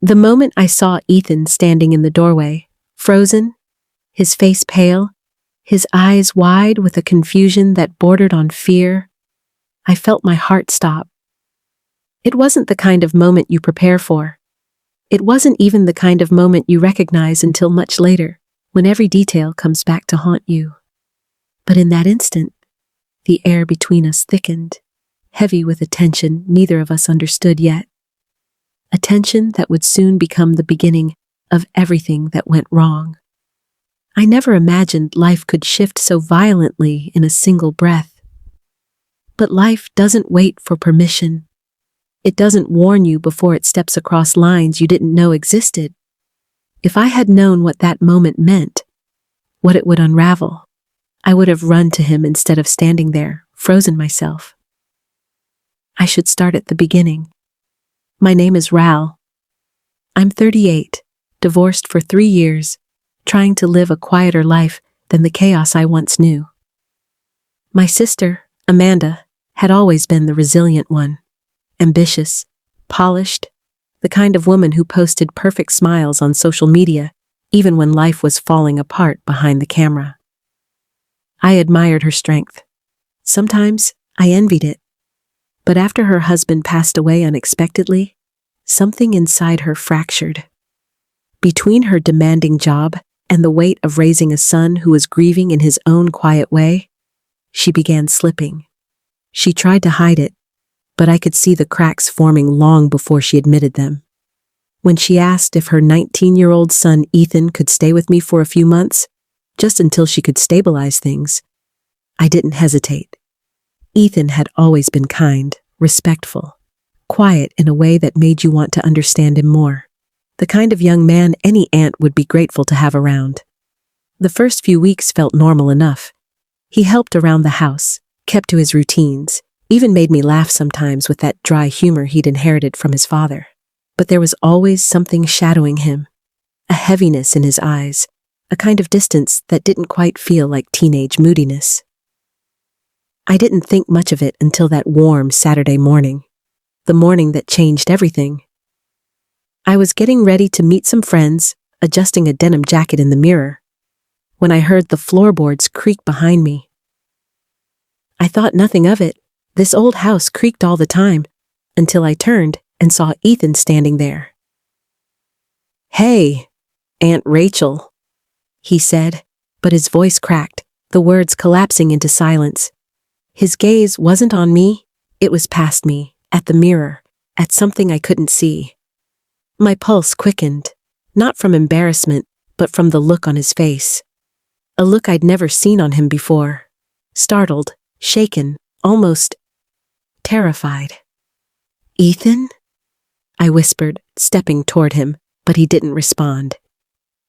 The moment I saw Ethan standing in the doorway, frozen, his face pale, his eyes wide with a confusion that bordered on fear, I felt my heart stop. It wasn't the kind of moment you prepare for. It wasn't even the kind of moment you recognize until much later, when every detail comes back to haunt you. But in that instant, the air between us thickened, heavy with a tension neither of us understood yet. A tension that would soon become the beginning of everything that went wrong. I never imagined life could shift so violently in a single breath. But life doesn't wait for permission. It doesn't warn you before it steps across lines you didn't know existed. If I had known what that moment meant, what it would unravel, I would have run to him instead of standing there, frozen myself. I should start at the beginning. My name is Ral. I'm 38, divorced for 3 years, trying to live a quieter life than the chaos I once knew. My sister, Amanda, had always been the resilient one. Ambitious, polished, the kind of woman who posted perfect smiles on social media, even when life was falling apart behind the camera. I admired her strength. Sometimes I envied it. But after her husband passed away unexpectedly, something inside her fractured. Between her demanding job and the weight of raising a son who was grieving in his own quiet way, she began slipping. She tried to hide it, but I could see the cracks forming long before she admitted them. When she asked if her 19-year-old son Ethan could stay with me for a few months, just until she could stabilize things, I didn't hesitate. Ethan had always been kind, respectful, quiet in a way that made you want to understand him more. The kind of young man any aunt would be grateful to have around. The first few weeks felt normal enough. He helped around the house, kept to his routines, even made me laugh sometimes with that dry humor he'd inherited from his father. But there was always something shadowing him, a heaviness in his eyes, a kind of distance that didn't quite feel like teenage moodiness. I didn't think much of it until that warm Saturday morning, the morning that changed everything. I was getting ready to meet some friends, adjusting a denim jacket in the mirror, when I heard the floorboards creak behind me. I thought nothing of it. This old house creaked all the time, until I turned and saw Ethan standing there. "Hey, Aunt Rachel," he said, but his voice cracked, the words collapsing into silence. His gaze wasn't on me, it was past me, at the mirror, at something I couldn't see. My pulse quickened, not from embarrassment, but from the look on his face. A look I'd never seen on him before. Startled, shaken, almost terrified. "Ethan?" I whispered, stepping toward him, but he didn't respond.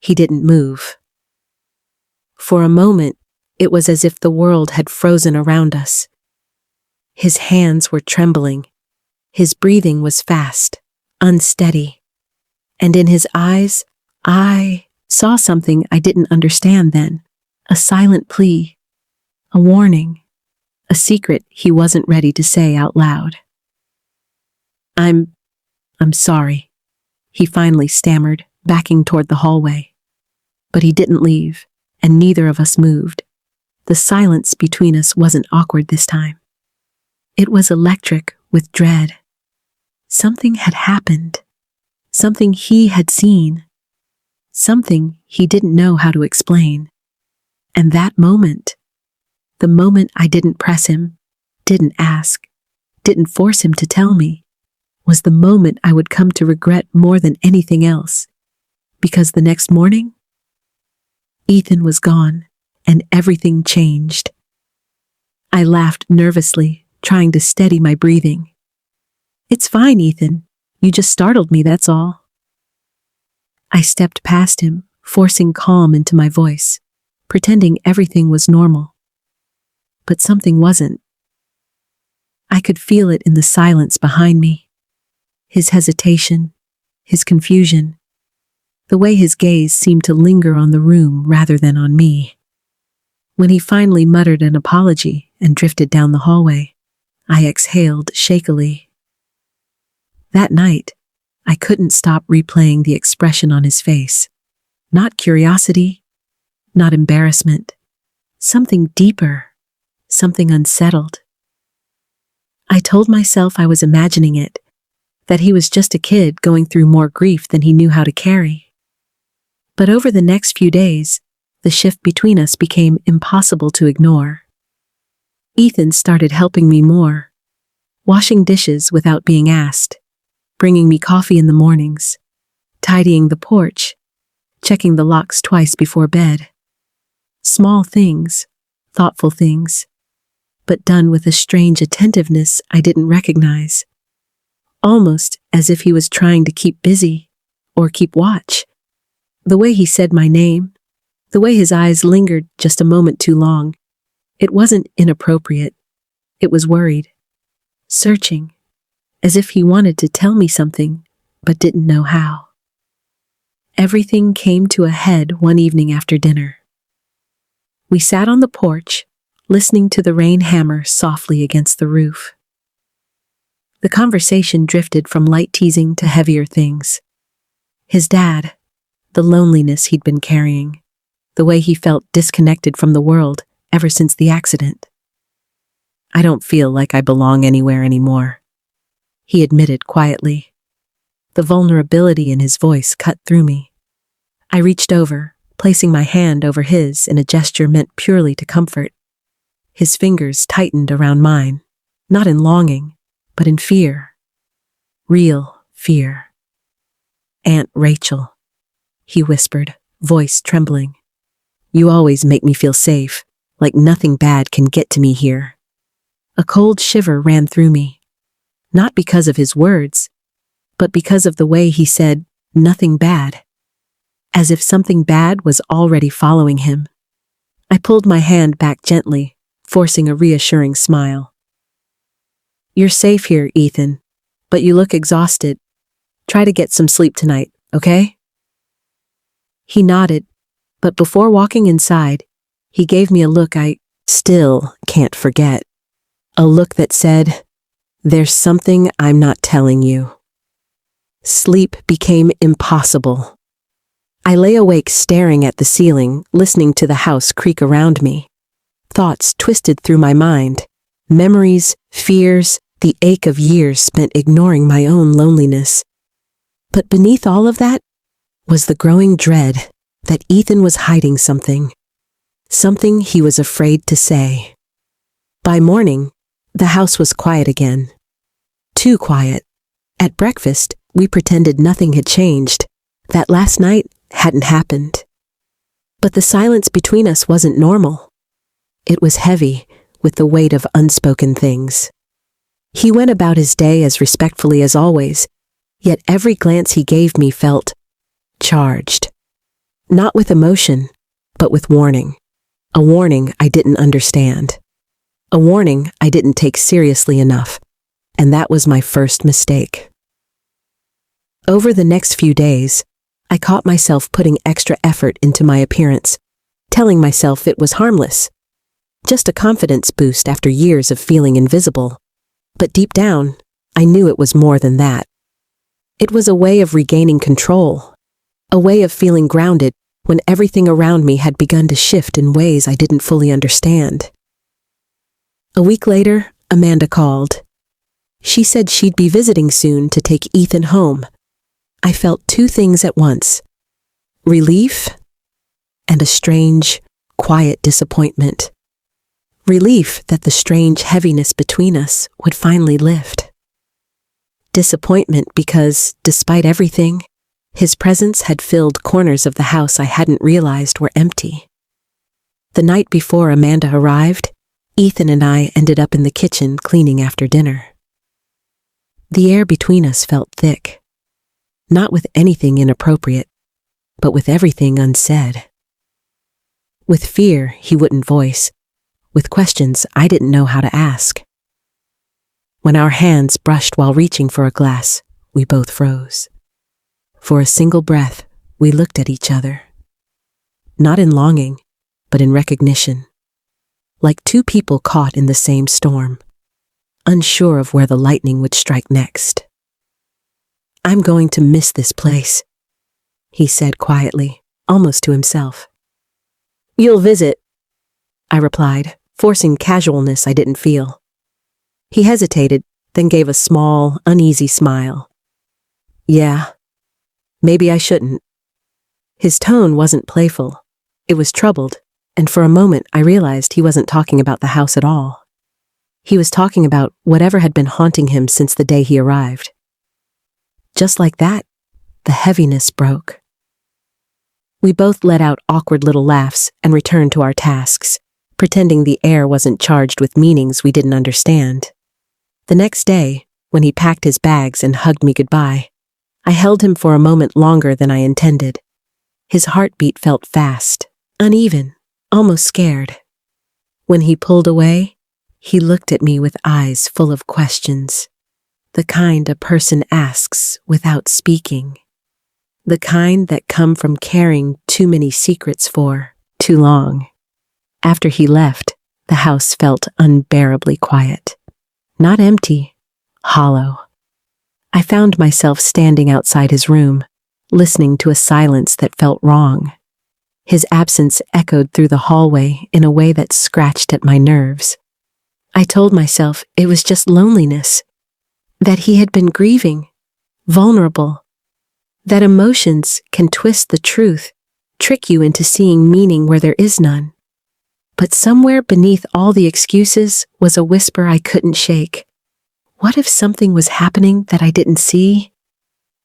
He didn't move. For a moment, it was as if the world had frozen around us. His hands were trembling. His breathing was fast, unsteady. And in his eyes, I saw something I didn't understand then. A silent plea, a warning, a secret he wasn't ready to say out loud. I'm sorry," he finally stammered, backing toward the hallway. But he didn't leave, and neither of us moved. The silence between us wasn't awkward this time. It was electric with dread. Something had happened. Something he had seen. Something he didn't know how to explain. And that moment, the moment I didn't press him, didn't ask, didn't force him to tell me, was the moment I would come to regret more than anything else. Because the next morning, Ethan was gone, and everything changed. I laughed nervously, trying to steady my breathing. "It's fine, Ethan. You just startled me, that's all." I stepped past him, forcing calm into my voice, pretending everything was normal. But something wasn't. I could feel it in the silence behind me. His hesitation, his confusion, the way his gaze seemed to linger on the room rather than on me. When he finally muttered an apology and drifted down the hallway, I exhaled shakily. That night, I couldn't stop replaying the expression on his face. Not curiosity, not embarrassment, something deeper, something unsettled. I told myself I was imagining it, that he was just a kid going through more grief than he knew how to carry. But over the next few days, the shift between us became impossible to ignore. Ethan started helping me more, washing dishes without being asked, bringing me coffee in the mornings, tidying the porch, checking the locks twice before bed. Small things, thoughtful things, but done with a strange attentiveness I didn't recognize. Almost as if he was trying to keep busy or keep watch. The way he said my name, the way his eyes lingered just a moment too long, it wasn't inappropriate. It was worried, searching, as if he wanted to tell me something, but didn't know how. Everything came to a head one evening after dinner. We sat on the porch, listening to the rain hammer softly against the roof. The conversation drifted from light teasing to heavier things. His dad, the loneliness he'd been carrying, the way he felt disconnected from the world ever since the accident. I don't feel like I belong anywhere anymore, he admitted quietly. The vulnerability in his voice cut through me. I reached over, placing my hand over his in a gesture meant purely to comfort. His fingers tightened around mine, not in longing, but in fear. Real fear. "Aunt Rachel," he whispered, voice trembling. "You always make me feel safe, like nothing bad can get to me here." A cold shiver ran through me. Not because of his words, but because of the way he said, "nothing bad." As if something bad was already following him. I pulled my hand back gently, forcing a reassuring smile. "You're safe here, Ethan, but you look exhausted. Try to get some sleep tonight, okay?" He nodded, but before walking inside, he gave me a look I still can't forget. A look that said, "There's something I'm not telling you." Sleep became impossible. I lay awake staring at the ceiling, listening to the house creak around me. Thoughts twisted through my mind, memories, fears, the ache of years spent ignoring my own loneliness. But beneath all of that was the growing dread that Ethan was hiding something he was afraid to say. By morning, the house was quiet again. Too quiet. At breakfast, we pretended nothing had changed, that last night hadn't happened. But the silence between us wasn't normal. It was heavy, with the weight of unspoken things. He went about his day as respectfully as always, yet every glance he gave me felt charged. Not with emotion, but with warning. A warning I didn't understand. A warning I didn't take seriously enough, and that was my first mistake. Over the next few days, I caught myself putting extra effort into my appearance, telling myself it was harmless. Just a confidence boost after years of feeling invisible. But deep down, I knew it was more than that. It was a way of regaining control, a way of feeling grounded when everything around me had begun to shift in ways I didn't fully understand. A week later, Amanda called. She said she'd be visiting soon to take Ethan home. I felt two things at once: relief and a strange, quiet disappointment. Relief that the strange heaviness between us would finally lift. Disappointment because, despite everything, his presence had filled corners of the house I hadn't realized were empty. The night before Amanda arrived, Ethan and I ended up in the kitchen cleaning after dinner. The air between us felt thick. Not with anything inappropriate, but with everything unsaid. With fear he wouldn't voice, with questions I didn't know how to ask. When our hands brushed while reaching for a glass, we both froze. For a single breath, we looked at each other. Not in longing, but in recognition. Like two people caught in the same storm, unsure of where the lightning would strike next. I'm going to miss this place, he said quietly, almost to himself. You'll visit, I replied, forcing casualness I didn't feel. He hesitated, then gave a small, uneasy smile. Yeah, maybe I shouldn't. His tone wasn't playful. It was troubled, and for a moment I realized he wasn't talking about the house at all. He was talking about whatever had been haunting him since the day he arrived. Just like that, the heaviness broke. We both let out awkward little laughs and returned to our tasks, pretending the air wasn't charged with meanings we didn't understand. The next day, when he packed his bags and hugged me goodbye, I held him for a moment longer than I intended. His heartbeat felt fast, uneven, almost scared. When he pulled away, he looked at me with eyes full of questions. The kind a person asks without speaking. The kind that come from carrying too many secrets for too long. After he left, the house felt unbearably quiet. Not empty, hollow. I found myself standing outside his room, listening to a silence that felt wrong. His absence echoed through the hallway in a way that scratched at my nerves. I told myself it was just loneliness, that he had been grieving, vulnerable, that emotions can twist the truth, trick you into seeing meaning where there is none. But somewhere beneath all the excuses was a whisper I couldn't shake. What if something was happening that I didn't see?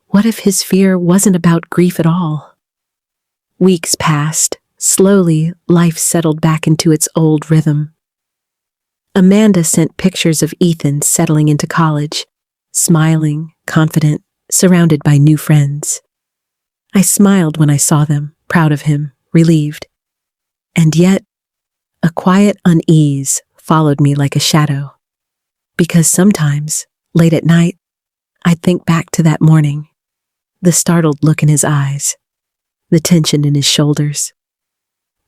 What if his fear wasn't about grief at all? Weeks passed. Slowly, life settled back into its old rhythm. Amanda sent pictures of Ethan settling into college, smiling, confident, surrounded by new friends. I smiled when I saw them, proud of him, relieved. And yet, a quiet unease followed me like a shadow. Because sometimes, late at night, I'd think back to that morning, the startled look in his eyes, the tension in his shoulders,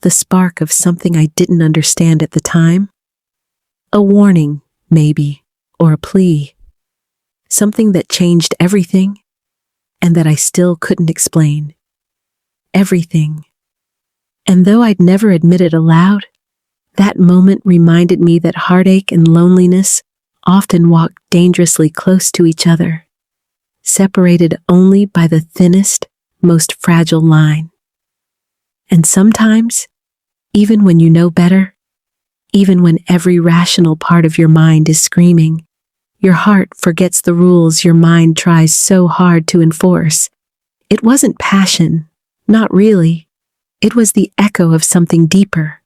the spark of something I didn't understand at the time. A warning, maybe, or a plea. Something that changed everything, and that I still couldn't explain. Everything. And though I'd never admit it aloud, that moment reminded me that heartache and loneliness often walk dangerously close to each other, separated only by the thinnest, most fragile line. And sometimes, even when you know better, even when every rational part of your mind is screaming, your heart forgets the rules your mind tries so hard to enforce. It wasn't passion, not really. It was the echo of something deeper,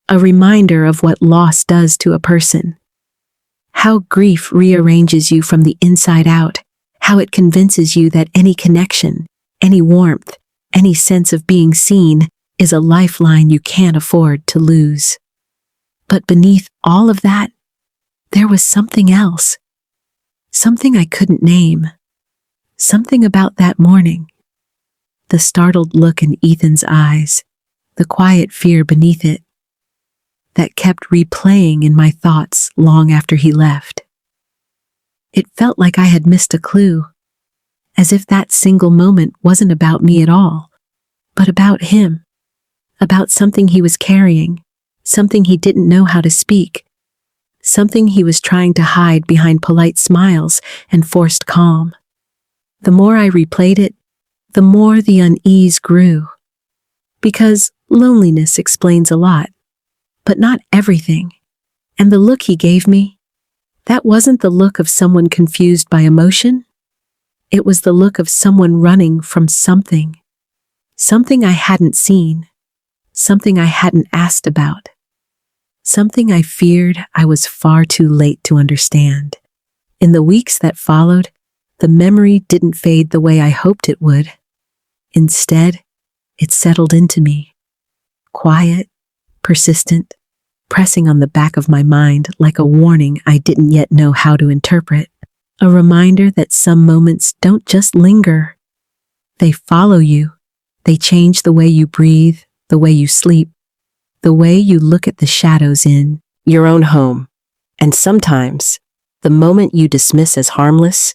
a reminder of what loss does to a person. How grief rearranges you from the inside out, how it convinces you that any connection, any warmth, any sense of being seen is a lifeline you can't afford to lose. But beneath all of that, there was something else. Something I couldn't name. Something about that morning. The startled look in Ethan's eyes, the quiet fear beneath it, that kept replaying in my thoughts long after he left. It felt like I had missed a clue, as if that single moment wasn't about me at all, but about him, about something he was carrying, something he didn't know how to speak, something he was trying to hide behind polite smiles and forced calm. The more I replayed it, the more the unease grew. Because loneliness explains a lot, but not everything. And the look he gave me, that wasn't the look of someone confused by emotion. It was the look of someone running from something. Something I hadn't seen. Something I hadn't asked about. Something I feared I was far too late to understand. In the weeks that followed, the memory didn't fade the way I hoped it would. Instead, it settled into me. Quiet, persistent, pressing on the back of my mind like a warning I didn't yet know how to interpret. A reminder that some moments don't just linger. They follow you. They change the way you breathe, the way you sleep, the way you look at the shadows in your own home. And sometimes, the moment you dismiss as harmless